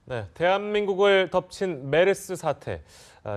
네, 대한민국을 덮친 메르스 사태.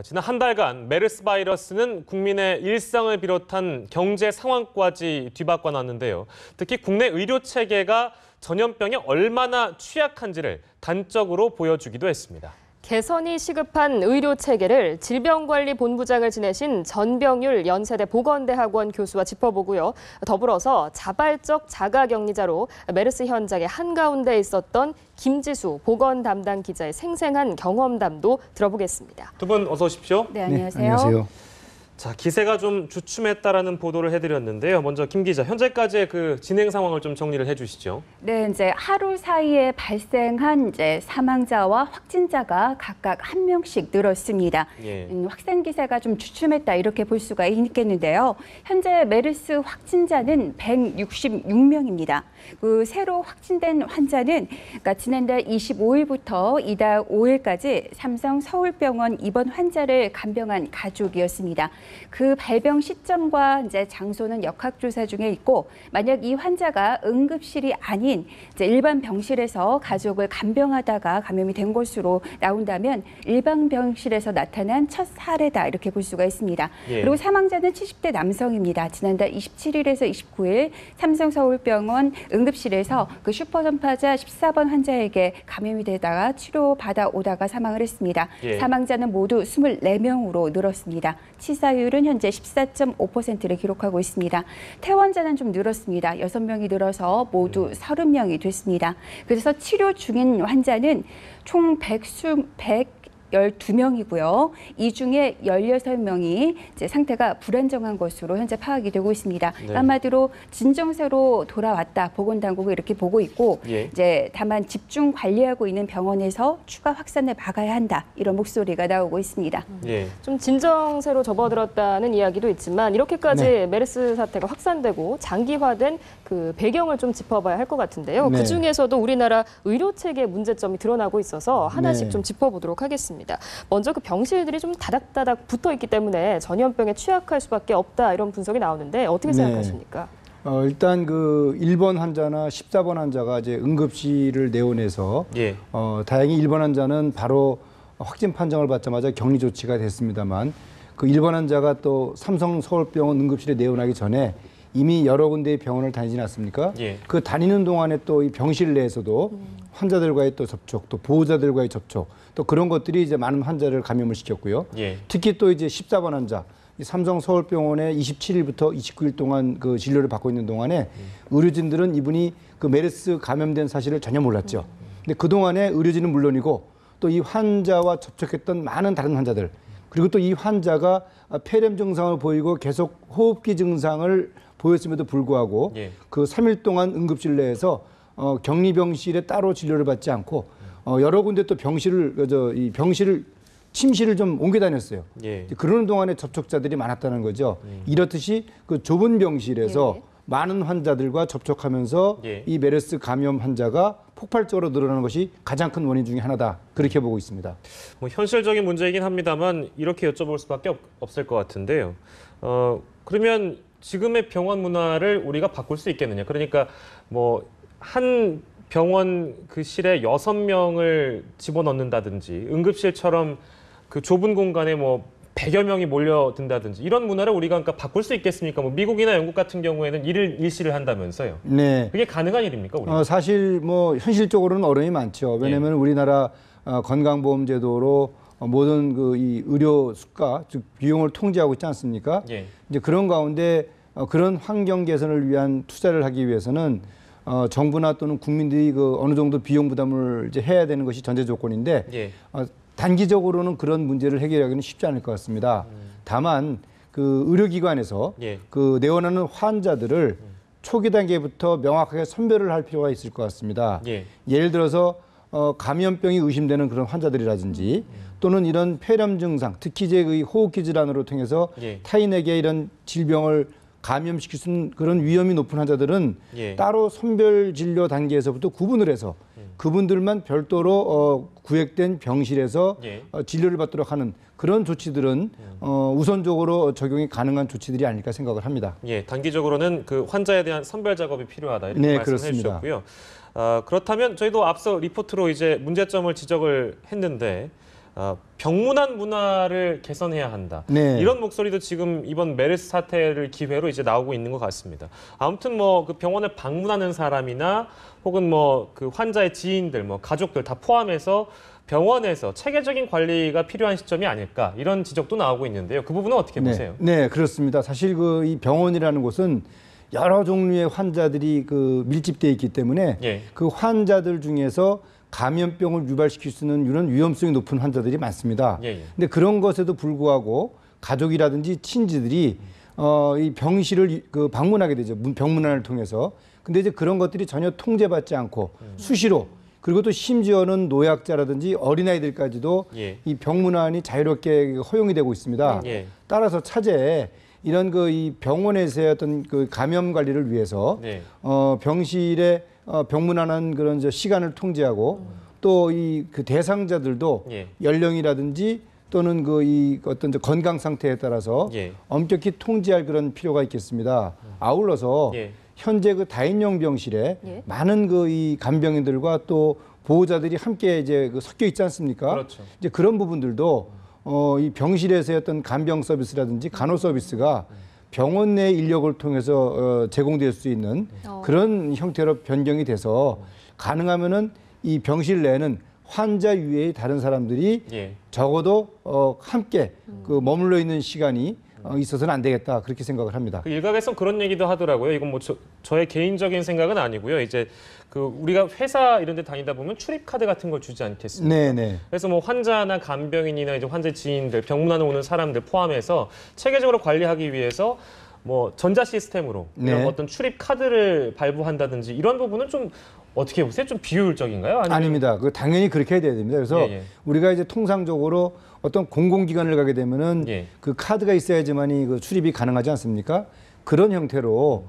지난 한 달간 메르스 바이러스는 국민의 일상을 비롯한 경제 상황까지 뒤바꿔 놨는데요. 특히 국내 의료 체계가 전염병에 얼마나 취약한지를 단적으로 보여주기도 했습니다. 개선이 시급한 의료 체계를 질병관리본부장을 지내신 전병율 연세대 보건대학원 교수와 짚어보고요. 더불어서 자발적 자가격리자로 메르스 현장의 한가운데 있었던 김지수 보건 담당 기자의 생생한 경험담도 들어보겠습니다. 두 분 어서 오십시오. 네, 안녕하세요. 네, 안녕하세요. 자, 기세가 좀 주춤했다라는 보도를 해드렸는데요. 먼저 김 기자, 현재까지의 그 진행 상황을 좀 정리를 해주시죠. 네, 이제 하루 사이에 발생한 사망자와 확진자가 각각 한 명씩 늘었습니다. 예. 확산 기세가 좀 주춤했다 이렇게 볼 수가 있겠는데요. 현재 메르스 확진자는 166명입니다. 그 새로 확진된 환자는 그러니까 지난달 25일부터 이달 5일까지 삼성 서울병원 입원 환자를 간병한 가족이었습니다. 그 발병 시점과 이제 장소는 역학조사 중에 있고, 만약 이 환자가 응급실이 아닌 일반 병실에서 가족을 간병하다가 감염이 된 것으로 나온다면 일반 병실에서 나타난 첫 사례다 이렇게 볼 수가 있습니다. 예. 그리고 사망자는 70대 남성입니다. 지난달 27일에서 29일 삼성 서울병원 응급실에서 그 슈퍼전파자 14번 환자에게 감염이 되다가 치료받아 오다가 사망을 했습니다. 예. 사망자는 모두 24명으로 늘었습니다. 치사율은 현재 14.5%를 기록하고 있습니다. 퇴원자는 좀 늘었습니다. 6명이 늘어서 모두 30명이 됐습니다. 그래서 치료 중인 환자는 총 112명이고요. 이 중에 16명이 상태가 불안정한 것으로 현재 파악이 되고 있습니다. 네. 한마디로 진정세로 돌아왔다. 보건당국이 이렇게 보고 있고, 예. 다만 집중 관리하고 있는 병원에서 추가 확산을 막아야 한다. 이런 목소리가 나오고 있습니다. 예. 좀 진정세로 접어들었다는 이야기도 있지만 이렇게까지 메르스 사태가 확산되고 장기화된 그 배경을 좀 짚어봐야 할 것 같은데요. 네. 그중에서도 우리나라 의료 체계 문제점이 드러나고 있어서 하나씩 네. 좀 짚어보도록 하겠습니다. 먼저 그 병실들이 좀 다닥다닥 붙어 있기 때문에 전염병에 취약할 수밖에 없다 이런 분석이 나오는데 어떻게 생각하십니까? 일단 그 1번 환자나 14번 환자가 이제 응급실을 내원해서 예. 다행히 1번 환자는 바로 확진 판정을 받자마자 격리 조치가 됐습니다만, 그 1번 환자가 또 삼성 서울병원 응급실에 내원하기 전에 이미 여러 군데의 병원을 다니지 않습니까? 예. 그 다니는 동안에 또 이 병실 내에서도 환자들과의 또 접촉, 또 보호자들과의 접촉, 또 그런 것들이 이제 많은 환자를 감염을 시켰고요. 예. 특히 또 이제 14번 환자, 이 삼성 서울병원에 27일부터 29일 동안 그 진료를 받고 있는 동안에 의료진들은 이분이 그 메르스 감염된 사실을 전혀 몰랐죠. 근데 그 동안에 의료진은 물론이고 또 이 환자와 접촉했던 많은 다른 환자들, 그리고 또 이 환자가 폐렴 증상을 보이고 계속 호흡기 증상을 보였음에도 불구하고 예. 그 3일 동안 응급실 내에서 격리병실에 따로 진료를 받지 않고 여러 군데 또 병실을 침실을 좀 옮겨 다녔어요. 예. 그러는 동안에 접촉자들이 많았다는 거죠. 이렇듯이 그 좁은 병실에서 많은 환자들과 접촉하면서 예. 이 메르스 감염 환자가 폭발적으로 늘어나는 것이 가장 큰 원인 중에 하나다. 그렇게 보고 있습니다. 뭐 현실적인 문제이긴 합니다만 이렇게 여쭤볼 수밖에 없을 것 같은데요. 그러면 지금의 병원 문화를 우리가 바꿀 수 있겠느냐? 그러니까 뭐 한 병원 그 실에 6명을 집어넣는다든지 응급실처럼 그 좁은 공간에 뭐 100여 명이 몰려든다든지 이런 문화를 우리가 그러니까 바꿀 수 있겠습니까? 뭐 미국이나 영국 같은 경우에는 일시를 한다면서요. 네. 그게 가능한 일입니까? 우리가? 사실 뭐 현실적으로는 어려움이 많죠. 왜냐하면 우리나라 건강보험제도로 모든 그 이 의료 수가, 즉 비용을 통제하고 있지 않습니까? 예. 이제 그런 가운데 그런 환경 개선을 위한 투자를 하기 위해서는 정부나 또는 국민들이 그 어느 정도 비용 부담을 이제 해야 되는 것이 전제 조건인데 예. 단기적으로는 그런 문제를 해결하기는 쉽지 않을 것 같습니다. 다만 그 의료기관에서 예. 그 내원하는 환자들을 초기 단계부터 명확하게 선별을 할 필요가 있을 것 같습니다. 예. 예를 들어서 감염병이 의심되는 그런 환자들이라든지 또는 이런 폐렴 증상, 특히 이제 그 호흡기 질환으로 통해서 예. 타인에게 이런 질병을 감염시킬 수 있는 그런 위험이 높은 환자들은 예. 따로 선별 진료 단계에서부터 구분을 해서 그분들만 별도로 구획된 병실에서 예. 진료를 받도록 하는 그런 조치들은 우선적으로 적용이 가능한 조치들이 아닐까 생각을 합니다. 예, 단기적으로는 그 환자에 대한 선별 작업이 필요하다 이렇게 네, 말씀해 그렇습니다. 주셨고요. 그렇다면 저희도 앞서 리포트로 이제 문제점을 지적을 했는데 병문안 문화를 개선해야 한다. 네. 이런 목소리도 지금 이번 메르스 사태를 기회로 이제 나오고 있는 것 같습니다. 아무튼 뭐 그 병원에 방문하는 사람이나 혹은 뭐 그 환자의 지인들, 뭐 가족들 다 포함해서 병원에서 체계적인 관리가 필요한 시점이 아닐까 이런 지적도 나오고 있는데요. 그 부분은 어떻게 보세요? 네, 그렇습니다. 사실 그 이 병원이라는 곳은 여러 종류의 환자들이 그 밀집되어 있기 때문에 예. 그 환자들 중에서 감염병을 유발시킬 수 있는 이런 위험성이 높은 환자들이 많습니다. 예, 예. 근데 그런 것에도 불구하고 가족이라든지 친지들이 이 병실을 그 방문하게 되죠. 병문안을 통해서. 근데 이제 그런 것들이 전혀 통제받지 않고 수시로 그리고 또 심지어는 노약자라든지 어린아이들까지도 예. 이 병문안이 자유롭게 허용이 되고 있습니다. 예. 따라서 차제에 이런 그 이 병원에서의 어떤 그 감염 관리를 위해서 네. 병실에 병문안한 그런 저 시간을 통제하고 또 이 그 대상자들도 예. 연령이라든지 또는 그 이 어떤 저 건강 상태에 따라서 예. 엄격히 통제할 그런 필요가 있겠습니다. 아울러서 예. 현재 그 다인용 병실에 예. 많은 그 이 간병인들과 또 보호자들이 함께 이제 그 섞여 있지 않습니까? 그렇죠. 이제 그런 부분들도 이 병실에서의 어떤 간병 서비스라든지 간호 서비스가 병원 내 인력을 통해서 제공될 수 있는 그런 형태로 변경이 돼서 가능하면은 이 병실 내에는 환자 이외의 다른 사람들이 예. 적어도 함께 그 머물러 있는 시간이 있어서는 안 되겠다 그렇게 생각을 합니다. 그 일각에선 그런 얘기도 하더라고요. 이건 뭐 저의 개인적인 생각은 아니고요. 이제 그 우리가 회사 이런 데 다니다 보면 출입 카드 같은 걸 주지 않겠습니까? 네네. 그래서 뭐 환자나 간병인이나 이제 환자 지인들, 병문안에 오는 사람들 포함해서 체계적으로 관리하기 위해서 뭐 전자 시스템으로 이런 네. 어떤 출입 카드를 발부한다든지 이런 부분은 좀 어떻게 보세요? 좀 비효율적인가요? 아니면... 아닙니다. 그 당연히 그렇게 해야 됩니다. 그래서 예, 예. 우리가 이제 통상적으로 어떤 공공기관을 가게 되면은 예. 그 카드가 있어야지만이 그 출입이 가능하지 않습니까? 그런 형태로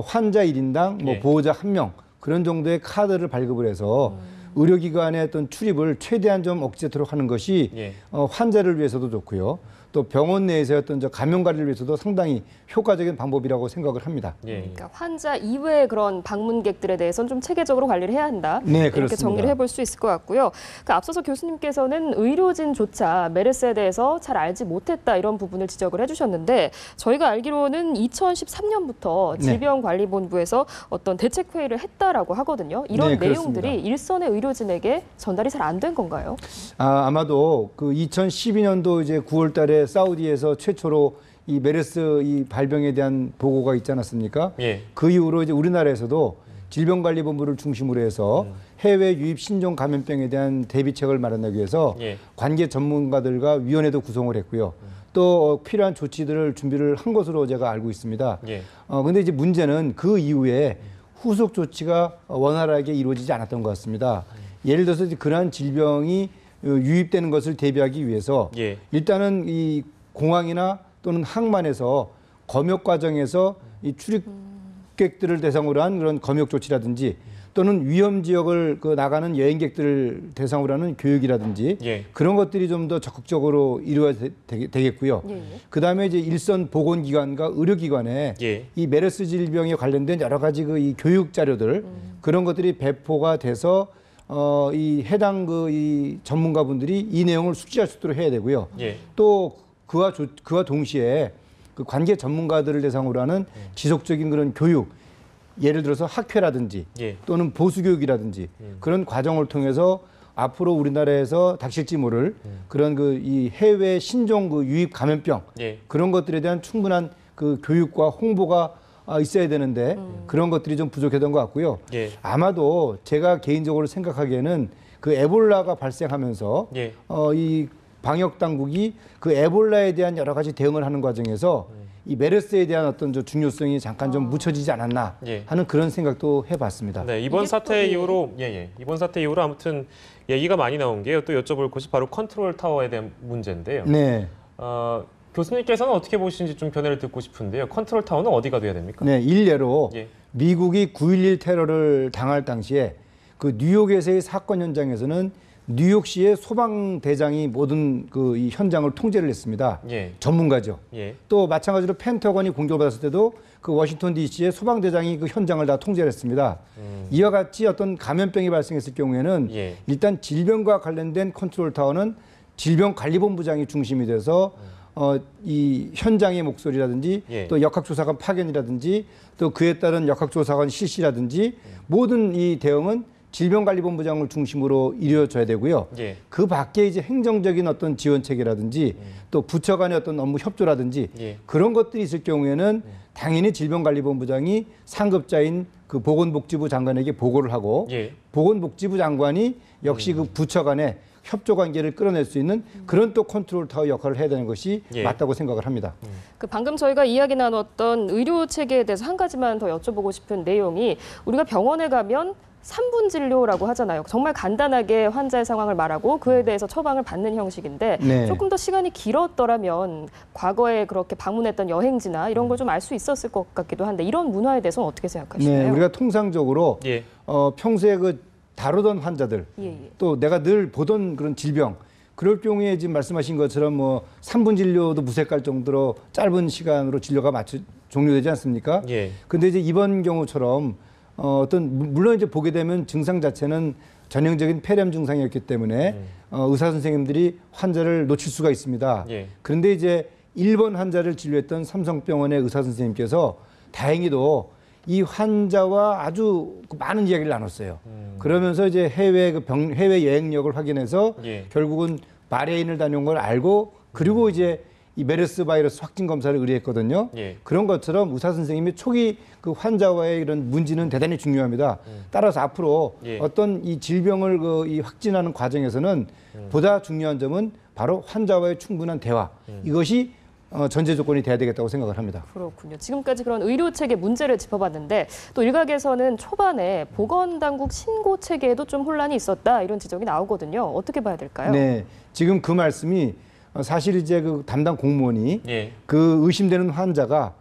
환자 1인당 뭐 예. 보호자 1명 그런 정도의 카드를 발급을 해서 의료기관의 어떤 출입을 최대한 좀 억제토록 하는 것이 예. 환자를 위해서도 좋고요. 또 병원 내에서의 어떤 저 감염 관리를 위해서도 상당히 효과적인 방법이라고 생각을 합니다. 예. 그러니까 환자 이외의 그런 방문객들에 대해서는 좀 체계적으로 관리를 해야 한다. 네, 이렇게 그렇습니다. 정리를 해볼 수 있을 것 같고요. 그러니까 앞서서 교수님께서는 의료진조차 메르스에 대해서 잘 알지 못했다 이런 부분을 지적을 해주셨는데 저희가 알기로는 2013년부터 네. 질병관리본부에서 어떤 대책회의를 했다라고 하거든요. 이런 네, 내용들이 그렇습니다. 일선의 의료진에게 전달이 잘 안 된 건가요? 아마도 그 2012년도 이제 9월달에 사우디에서 최초로 이 메르스 이 발병에 대한 보고가 있지 않았습니까? 예. 그 이후로 이제 우리나라에서도 질병관리본부를 중심으로 해서 해외 유입 신종 감염병에 대한 대비책을 마련하기 위해서 예. 관계 전문가들과 위원회도 구성을 했고요. 또 필요한 조치들을 준비를 한 것으로 제가 알고 있습니다. 예. 근데 이제 문제는 그 이후에 후속 조치가 원활하게 이루어지지 않았던 것 같습니다. 예를 들어서 이제 그러한 질병이 유입되는 것을 대비하기 위해서 예. 일단은 이 공항이나 또는 항만에서 검역 과정에서 이 출입객들을 대상으로 한 그런 검역 조치라든지 또는 위험 지역을 그 나가는 여행객들을 대상으로 하는 교육이라든지 예. 그런 것들이 좀 더 적극적으로 이루어야 되겠고요. 예, 예. 그다음에 이제 일선 보건기관과 의료기관에 예. 이 메르스 질병에 관련된 여러 가지 그 이 교육 자료들 그런 것들이 배포가 돼서 이 해당 그 이 전문가분들이 이 내용을 숙지할 수 있도록 해야 되고요. 예. 또 그와 동시에 그 관계 전문가들을 대상으로 하는 지속적인 그런 교육, 예를 들어서 학회라든지 예. 또는 보수교육이라든지 그런 과정을 통해서 앞으로 우리나라에서 닥칠지 모를 그런 그 이 해외 신종 그 유입 감염병 예. 그런 것들에 대한 충분한 그 교육과 홍보가 있어야 되는데 그런 것들이 좀 부족했던 것 같고요. 예. 아마도 제가 개인적으로 생각하기에는 그 에볼라가 발생하면서 예. 이 방역 당국이 그 에볼라에 대한 여러 가지 대응을 하는 과정에서 이 메르스에 대한 어떤 저 중요성이 잠깐 좀 묻혀지지 않았나 예. 하는 그런 생각도 해봤습니다. 네, 이번 이게 사태 또, 예. 이후로 이번 사태 이후로 아무튼 얘기가 많이 나온 게요. 또 여쭤볼 것이 바로 컨트롤 타워에 대한 문제인데요. 네, 교수님께서는 어떻게 보시는지 좀 견해를 듣고 싶은데요. 컨트롤 타워는 어디가 돼야 됩니까? 네 일례로 예. 미국이 9.11 테러를 당할 당시에 그 뉴욕에서의 사건 현장에서는 뉴욕시의 소방대장이 모든 그 이 현장을 통제를 했습니다. 예. 전문가죠. 예. 또 마찬가지로 펜터건이 공격을 받았을 때도 그 워싱턴 DC의 소방대장이 그 현장을 다 통제를 했습니다. 이와 같이 어떤 감염병이 발생했을 경우에는 예. 일단 질병과 관련된 컨트롤 타워는 질병관리본부장이 중심이 돼서 이 현장의 목소리라든지 예. 또 역학조사관 파견이라든지 또 그에 따른 역학조사관 실시라든지 모든 이 대응은 질병관리본부장을 중심으로 이루어져야 되고요. 예. 그 밖에 이제 행정적인 어떤 지원 체계라든지 또 부처 간의 어떤 업무 협조라든지 예. 그런 것들이 있을 경우에는 당연히 질병관리본부장이 상급자인 그 보건복지부 장관에게 보고를 하고 예. 보건복지부 장관이 역시 그 부처 간의 협조 관계를 끌어낼 수 있는 그런 또 컨트롤 타워 역할을 해야 되는 것이 예. 맞다고 생각을 합니다. 그 방금 저희가 이야기 나눴던 의료 체계에 대해서 한 가지만 더 여쭤보고 싶은 내용이 우리가 병원에 가면 3분 진료라고 하잖아요. 정말 간단하게 환자의 상황을 말하고 그에 대해서 처방을 받는 형식인데 네. 조금 더 시간이 길었더라면 과거에 그렇게 방문했던 여행지나 이런 걸 좀 알 수 있었을 것 같기도 한데 이런 문화에 대해서는 어떻게 생각하시나요? 네, 우리가 통상적으로 예. 평소에 그 다루던 환자들 예, 예. 또 내가 늘 보던 그런 질병 그럴 경우에 지금 말씀하신 것처럼 뭐 3분 진료도 무색할 정도로 짧은 시간으로 진료가 종료되지 않습니까? 예. 근데 이제 이번 경우처럼 물론 이제 보게 되면 증상 자체는 전형적인 폐렴 증상이었기 때문에 의사 선생님들이 환자를 놓칠 수가 있습니다. 예. 그런데 이제 1번 환자를 진료했던 삼성병원의 의사 선생님께서 다행히도 이 환자와 아주 많은 이야기를 나눴어요. 그러면서 이제 해외 여행력을 확인해서 예. 결국은 바레인을 다녀온 걸 알고 그리고 이제 이 메르스 바이러스 확진 검사를 의뢰했거든요. 예. 그런 것처럼 의사 선생님이 초기 그 환자와의 이런 문지는 대단히 중요합니다. 따라서 앞으로 예. 어떤 이 질병을 이 확진하는 과정에서는 보다 중요한 점은 바로 환자와의 충분한 대화. 이것이 전제 조건이 돼야 되겠다고 생각을 합니다. 그렇군요. 지금까지 그런 의료 체계 문제를 짚어봤는데 또 일각에서는 초반에 보건당국 신고 체계에도 좀 혼란이 있었다 이런 지적이 나오거든요. 어떻게 봐야 될까요? 네, 지금 그 말씀이 사실 이제 그 담당 공무원이 예. 그 의심되는 환자가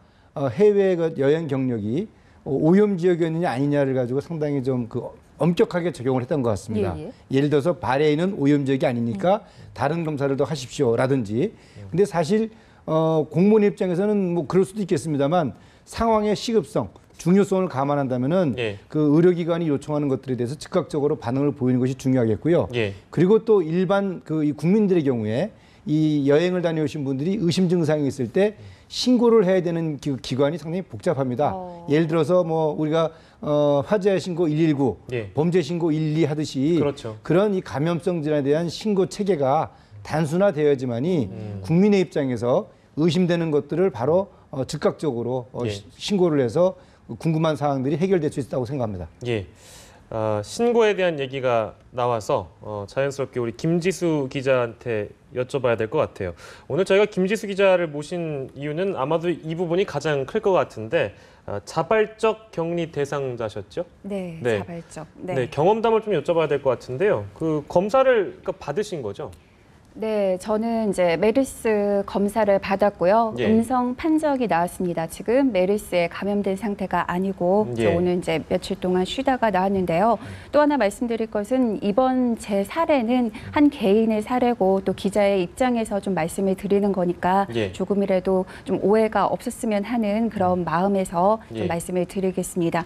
해외 그 여행 경력이 오염 지역이었느냐 아니냐를 가지고 상당히 좀 그 엄격하게 적용을 했던 것 같습니다. 예, 예. 예를 들어서 발해인은 오염 지역이 아니니까 다른 검사를 더 하십시오라든지. 근데 사실 공무원 입장에서는 뭐 그럴 수도 있겠습니다만 상황의 시급성, 중요성을 감안한다면은 예. 그 의료기관이 요청하는 것들에 대해서 즉각적으로 반응을 보이는 것이 중요하겠고요. 예. 그리고 또 일반 이 국민들의 경우에 이 여행을 다녀오신 분들이 의심 증상이 있을 때 신고를 해야 되는 기관이 상당히 복잡합니다. 예를 들어서 뭐 우리가 화재 신고 119, 예. 범죄 신고 112 하듯이 그렇죠. 그런 이 감염성 질환에 대한 신고 체계가 단순화되어야지만이 국민의 입장에서 의심되는 것들을 바로 즉각적으로 예. 신고를 해서 궁금한 사항들이 해결될 수 있다고 생각합니다. 예. 신고에 대한 얘기가 나와서 자연스럽게 우리 김지수 기자한테 여쭤봐야 될 것 같아요. 오늘 저희가 김지수 기자를 모신 이유는 아마도 이 부분이 가장 클 것 같은데 자발적 격리 대상자셨죠? 네, 네. 자발적. 네. 경험담을 좀 여쭤봐야 될 것 같은데요. 그 검사를 받으신 거죠? 네, 저는 이제 메르스 검사를 받았고요. 예. 음성 판정이 나왔습니다. 지금 메르스에 감염된 상태가 아니고 예. 오늘 이제 며칠 동안 쉬다가 나왔는데요. 또 하나 말씀드릴 것은 이번 제 사례는 한 개인의 사례고 또 기자의 입장에서 좀 말씀을 드리는 거니까 예. 조금이라도 좀 오해가 없었으면 하는 그런 마음에서 좀 예. 말씀을 드리겠습니다.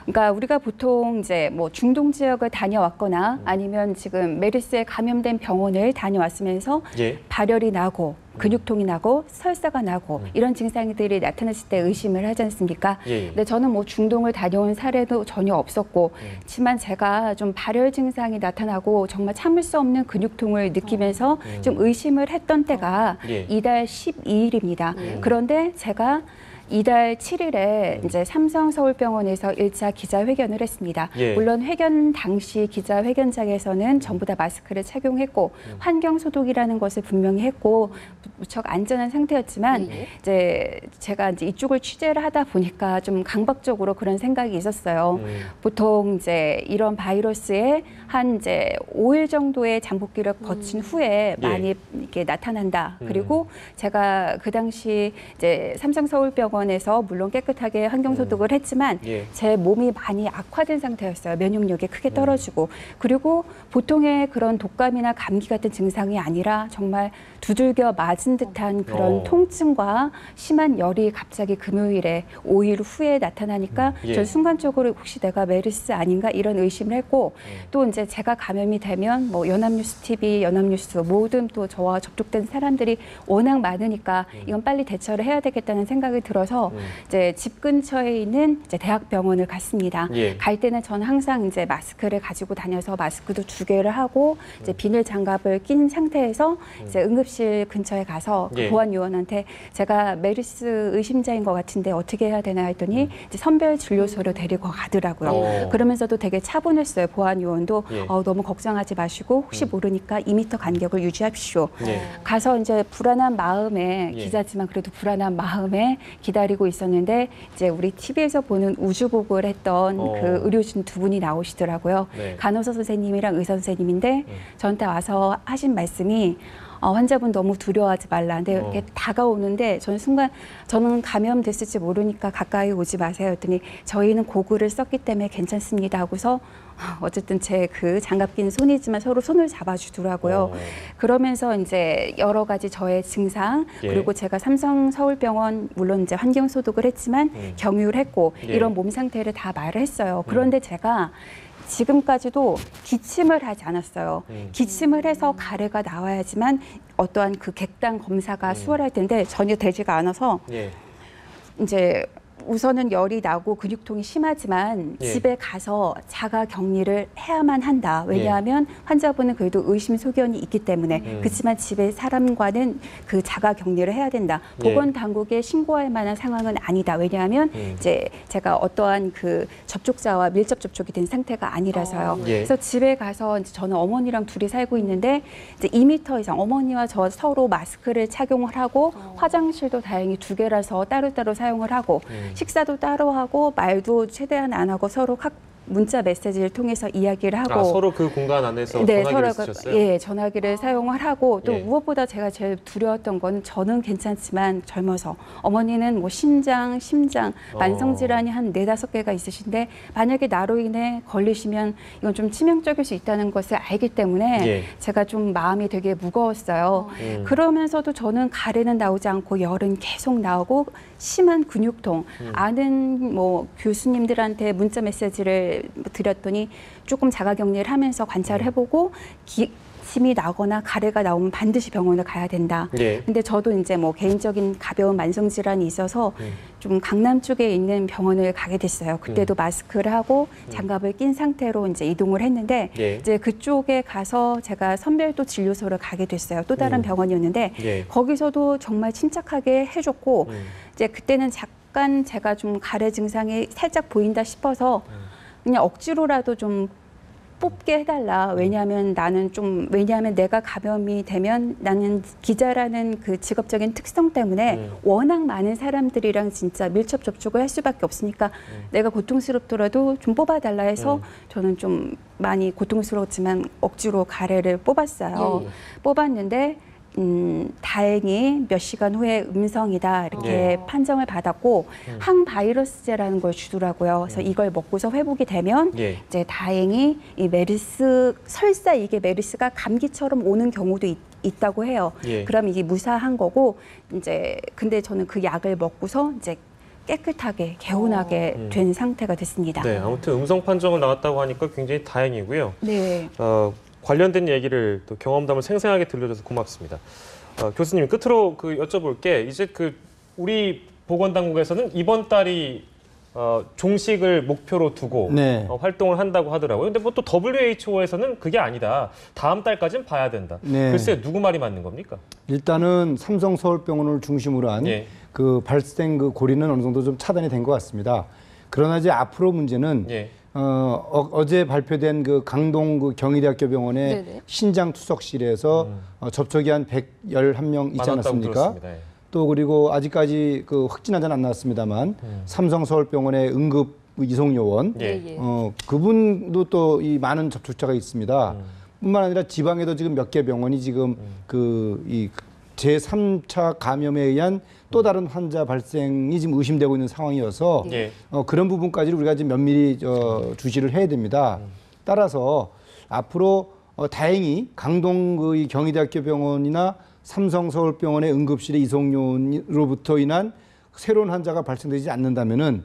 그러니까 우리가 보통 이제 뭐 중동 지역을 다녀왔거나 아니면 지금 메르스에 감염된 병원을 다녀왔으면 예. 발열이 나고 근육통이 나고 설사가 나고 이런 증상들이 나타났을 때 의심을 하지 않습니까? 예. 근데 저는 뭐 중동을 다녀온 사례도 전혀 없었고 하지만 제가 좀 발열 증상이 나타나고 정말 참을 수 없는 근육통을 느끼면서 좀 의심을 했던 때가 예. 이달 12일입니다. 그런데 제가 이달 7일에 이제 삼성서울병원에서 1차 기자회견을 했습니다. 예. 물론 회견 당시 기자회견장에서는 전부 다 마스크를 착용했고 환경 소독이라는 것을 분명히 했고 무척 안전한 상태였지만 이제 제가 이제 이쪽을 취재를 하다 보니까 좀 강박적으로 그런 생각이 있었어요. 보통 이제 이런 바이러스에 한 이제 5일 정도의 잠복기를 거친 후에 예. 많이 이렇게 나타난다. 그리고 제가 그 당시 이제 삼성서울병원에서 물론 깨끗하게 환경소독을 했지만 예. 제 몸이 많이 악화된 상태였어요. 면역력이 크게 떨어지고. 그리고 보통의 그런 독감이나 감기 같은 증상이 아니라 정말 두들겨 맞은 듯한 그런 통증과 심한 열이 갑자기 금요일에 5일 후에 나타나니까 예. 전 순간적으로 혹시 내가 메르스 아닌가 이런 의심을 했고 또 이제 제가 감염이 되면 뭐 연합뉴스 TV, 연합뉴스 모든 또 저와 접촉된 사람들이 워낙 많으니까 이건 빨리 대처를 해야 되겠다는 생각이 들어서 이제 집 근처에 있는 이제 대학병원을 갔습니다. 예. 갈 때는 저는 항상 이제 마스크를 가지고 다녀서 마스크도 2개를 하고 이제 비닐 장갑을 낀 상태에서 이제 응급실 근처에 가서 그 예. 보안 요원한테 제가 메르스 의심자인 것 같은데 어떻게 해야 되나 했더니 이제 선별 진료소로 데리고 가더라고요. 그러면서도 되게 차분했어요. 보안 요원도 예. 너무 걱정하지 마시고 혹시 모르니까 2m 간격을 유지하십시오. 예. 가서 이제 불안한 마음에 예. 기자지만 그래도 불안한 마음에 기다리고 있었는데 이제 우리 TV에서 보는 우주복을 했던 그 의료진 2분이 나오시더라고요. 네. 간호사 선생님이랑 의사 선생님인데 저한테 와서 하신 말씀이 환자분 너무 두려워하지 말라. 근데 이렇게 다가오는데 저는 순간 저는 감염됐을지 모르니까 가까이 오지 마세요. 했더니 저희는 고글을 썼기 때문에 괜찮습니다 하고서 어쨌든 제 그 장갑 낀 손이지만 서로 손을 잡아주더라고요. 그러면서 이제 여러 가지 저의 증상 예. 그리고 제가 삼성서울병원 물론 이제 환경 소독을 했지만 경유를 했고 예. 이런 몸 상태를 다 말을 했어요. 그런데 제가 지금까지도 기침을 하지 않았어요. 기침을 해서 가래가 나와야지만 어떠한 그 객단 검사가 수월할 텐데 전혀 되지가 않아서 예. 이제 우선은 열이 나고 근육통이 심하지만 예. 집에 가서 자가 격리를 해야만 한다. 왜냐하면 환자분은 그래도 의심소견이 있기 때문에 그렇지만 집에 사람과는 그 자가 격리를 해야 된다. 예. 보건당국에 신고할 만한 상황은 아니다. 왜냐하면 이제 제가 어떠한 그 접촉자와 밀접 접촉이 된 상태가 아니라서요. 예. 그래서 집에 가서 이제 저는 어머니랑 둘이 살고 있는데 이제 2m 이상 어머니와 저 서로 마스크를 착용을 하고 화장실도 다행히 2개라서 따로따로 사용을 하고 식사도 따로 하고 말도 최대한 안 하고 서로 문자 메시지를 통해서 이야기를 하고 서로 그 공간 안에서 네, 전화기를 서로 쓰셨어요? 예, 전화기를 사용을 하고 또 예. 무엇보다 제가 제일 두려웠던 건 저는 괜찮지만 젊어서 어머니는 뭐 심장 만성 질환이 한 4-5개가 있으신데 만약에 나로 인해 걸리시면 이건 좀 치명적일 수 있다는 것을 알기 때문에 예. 제가 좀 마음이 되게 무거웠어요. 그러면서도 저는 가래는 나오지 않고 열은 계속 나오고 심한 근육통. 아는 뭐 교수님들한테 문자 메시지를 드렸더니 조금 자가격리를 하면서 관찰을 해보고 기침이 나거나 가래가 나오면 반드시 병원을 가야 된다. 예. 근데 저도 이제 뭐 개인적인 가벼운 만성 질환이 있어서 좀 강남 쪽에 있는 병원을 가게 됐어요. 그때도 마스크를 하고 장갑을 낀 상태로 이제 이동을 했는데 예. 이제 그쪽에 가서 제가 선별도 진료소를 가게 됐어요. 또 다른 병원이었는데 예. 거기서도 정말 침착하게 해줬고 이제 그때는 잠깐 제가 좀 가래 증상이 살짝 보인다 싶어서 그냥 억지로라도 좀 뽑게 해달라. 왜냐하면 왜냐하면 내가 감염이 되면 나는 기자라는 그 직업적인 특성 때문에 워낙 많은 사람들이랑 진짜 밀접 접촉을 할 수밖에 없으니까 내가 고통스럽더라도 좀 뽑아달라 해서 저는 좀 많이 고통스러웠지만 억지로 가래를 뽑았어요. 뽑았는데 다행히 몇 시간 후에 음성이다 이렇게 판정을 받았고 항바이러스제라는 걸 주더라고요. 그래서 이걸 먹고서 회복이 되면 이제 다행히 이 메르스 설사 이게 메르스가 감기처럼 오는 경우도 있다고 해요. 그럼 이게 무사한 거고 이제 근데 저는 그 약을 먹고서 이제 깨끗하게 개운하게 된 상태가 됐습니다. 네, 아무튼 음성 판정을 나왔다고 하니까 굉장히 다행이고요. 네. 관련된 얘기를 또 경험담을 생생하게 들려줘서 고맙습니다. 교수님 끝으로 여쭤볼게 이제 우리 보건당국에서는 이번 달이 종식을 목표로 두고 네. 활동을 한다고 하더라고요. 근데 뭐 또 WHO에서는 그게 아니다. 다음 달까지는 봐야 된다. 네. 글쎄 누구 말이 맞는 겁니까? 일단은 삼성서울병원을 중심으로 한 그 발생 그 고리는 어느 정도 좀 차단이 된 것 같습니다. 그러나 이제 앞으로 문제는 어제 발표된 그 강동 그 경희대학교 병원의 네네. 신장 투석실에서 접촉이 한 111명 있지 않았습니까? 또 그리고 아직까지 그 확진 환자는 안 나왔습니다만 삼성서울병원의 응급 이송 요원 예. 그분도 또 이 많은 접촉자가 있습니다. 뿐만 아니라 지방에도 지금 몇 개 병원이 지금 이 제3차 감염에 의한 또 다른 환자 발생이 지금 의심되고 있는 상황이어서 예. 그런 부분까지 우리가 지금 면밀히 주시를 해야 됩니다. 따라서 앞으로 다행히 강동 그 경희대학교 병원이나 삼성서울병원의 응급실의 이송료로부터 인한 새로운 환자가 발생되지 않는다면은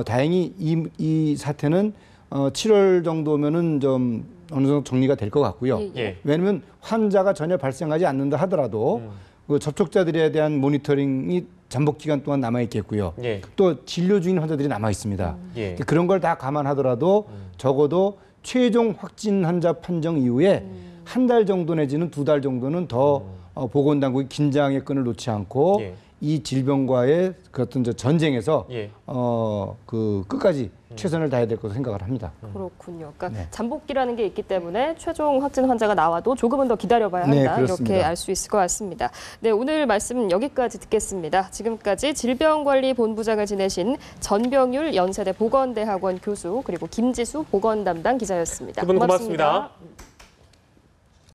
다행히 이 사태는 7월 정도면은 좀 어느 정도 정리가 될 것 같고요. 예. 왜냐하면 환자가 전혀 발생하지 않는다 하더라도 그 접촉자들에 대한 모니터링이 잠복 기간 동안 남아 있겠고요. 예. 또 진료 중인 환자들이 남아 있습니다. 예. 그런 걸 다 감안하더라도 적어도 최종 확진 환자 판정 이후에 한 달 정도 내지는 2달 정도는 더 보건당국이 긴장의 끈을 놓지 않고 예. 이 질병과의 그 어떤 전쟁에서 예. 그 끝까지 최선을 다해야 될 것으로 생각을 합니다. 그렇군요. 그러니까 네. 잠복기라는 게 있기 때문에 최종 확진 환자가 나와도 조금은 더 기다려봐야 네, 한다. 그렇습니다. 이렇게 알 수 있을 것 같습니다. 네, 오늘 말씀 여기까지 듣겠습니다. 지금까지 질병관리본부장을 지내신 전병율 연세대 보건대학원 교수 그리고 김지수 보건담당 기자였습니다. 두 분 고맙습니다.